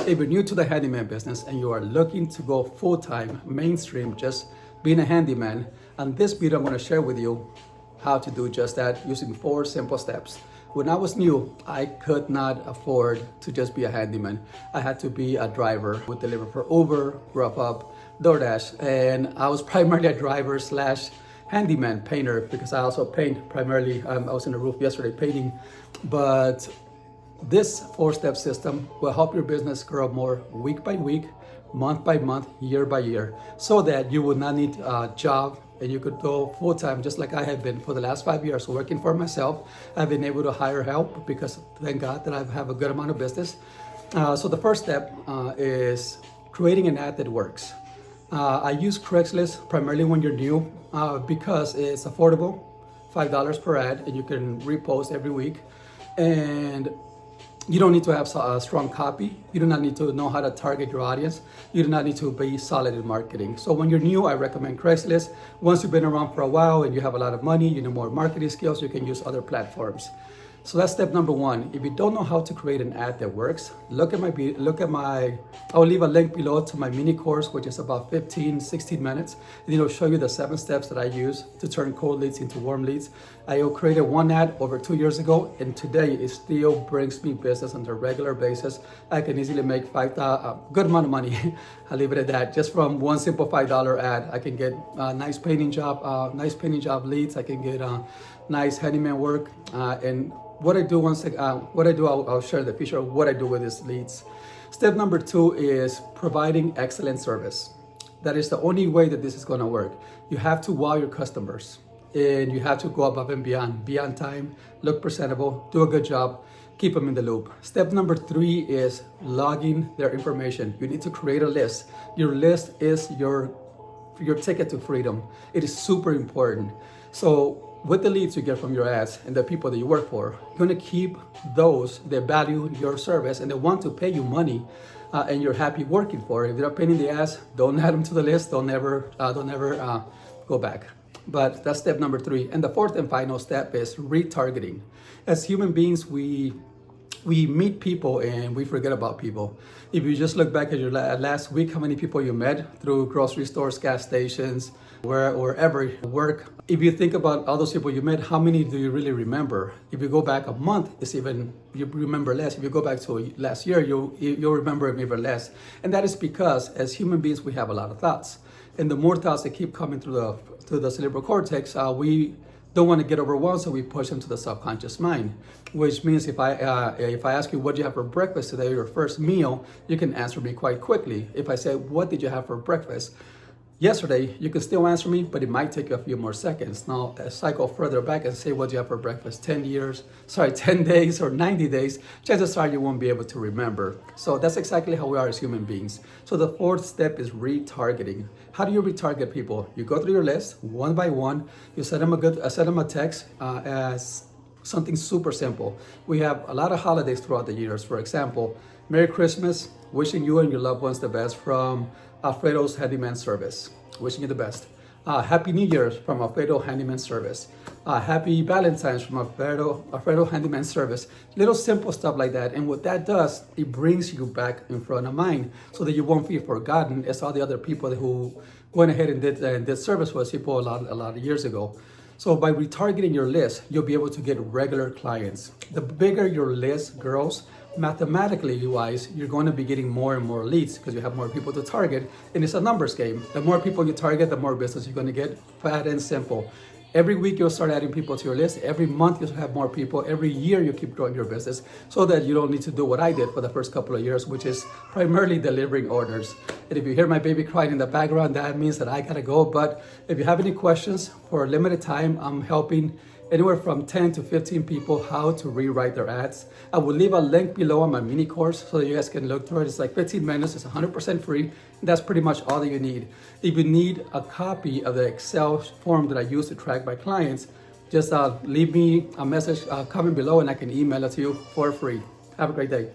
If you're new to the handyman business and you are looking to go full-time, mainstream, just being a handyman, on this video I'm going to share with you how to do just that using 4 simple steps. When I was new, I could not afford to just be a handyman. I had to be a driver, would deliver for Uber, Grubhub, DoorDash, and I was primarily a driver slash handyman painter because I also paint primarily. I was in the roof yesterday painting, but this 4-step system will help your business grow more week by week, month by month, year by year, so that you would not need a job and you could go full-time just like I have been for the last 5 years working for myself. I've been able to hire help because thank God that I have a good amount of business. So the first step is creating an ad that works. I use Craigslist primarily when you're new because it's affordable, $5 per ad, and you can repost every week. And you don't need to have a strong copy. You do not need to know how to target your audience. You do not need to be solid in marketing. So when you're new, I recommend Craigslist. Once you've been around for a while and you have a lot of money, you know more marketing skills, you can use other platforms. So that's step number 1. If you don't know how to create an ad that works, look at my, I'll leave a link below to my mini course, which is about 16 minutes. And it'll show you the 7 steps that I use to turn cold leads into warm leads. I created one ad over 2 years ago, and today it still brings me business on a regular basis. I can easily make a good amount of money. I'll leave it at that. Just from one simple $5 ad, I can get a nice painting job leads. I can get nice handyman work, and what I do I'll share the feature of what I do with these leads. Step number 2 is providing excellent service. That is the only way that this is going to work. You have to wow your customers, and you have to go above and beyond. Be on time, look presentable, do a good job, keep them in the loop. Step number 3 is logging their information. You need to create a list. Your list is your ticket to freedom. It is super important. So with the leads you get from your ads and the people that you work for, you're going to keep those that value your service and they want to pay you money, and you're happy working for it. If they're a pain in the ass, don't add them to the list. Don't ever go back. But that's step number 3. And the 4th and final step is retargeting. As human beings, we meet people and we forget about people. If you just look back at your last week, how many people you met through grocery stores, gas stations, wherever you work. If you think about all those people you met, how many do you really remember? If you go back a month, you remember less. If you go back to last year, you'll remember even less. And that is because as human beings, we have a lot of thoughts. And the more thoughts that keep coming through the cerebral cortex, we don't want to get overwhelmed, so we push them to the subconscious mind. Which means if I ask you what you have for breakfast today, your first meal, you can answer me quite quickly. If I say, what did you have for breakfast yesterday, you can still answer me, but it might take you a few more seconds. Now, as I go further back and say, what do you have for breakfast 10 days or 90 days, chances are you won't be able to remember. So that's exactly how we are as human beings. So the 4th step is retargeting. How do you retarget people? You go through your list one by one. You send them a text as something super simple. We have a lot of holidays throughout the years. For example, Merry Christmas, wishing you and your loved ones the best from Alfredo's Handyman Service. Wishing you the best. Happy New Year from Alfredo Handyman Service. Happy Valentine's from Alfredo Handyman Service. Little simple stuff like that. And what that does, it brings you back in front of mind so that you won't feel forgotten as all the other people who went ahead and did service with people a lot of years ago. So by retargeting your list, you'll be able to get regular clients. The bigger your list grows, mathematically wise, you're going to be getting more and more leads because you have more people to target, and it's a numbers game. The more people you target, the more business you're going to get. Fat and simple. Every week you'll start adding people to your list. Every month you'll have more people. Every year you keep growing your business so that you don't need to do what I did for the first couple of years, which is primarily delivering orders. And if you hear my baby crying in the background, that means that I gotta go. But if you have any questions, for a limited time, I'm helping anywhere from 10 to 15 people how to rewrite their ads. I will leave a link below on my mini course so that you guys can look through it. It's like 15 minutes, it's 100% free. And that's pretty much all that you need. If you need a copy of the Excel form that I use to track my clients, just leave me a message, comment below, and I can email it to you for free. Have a great day.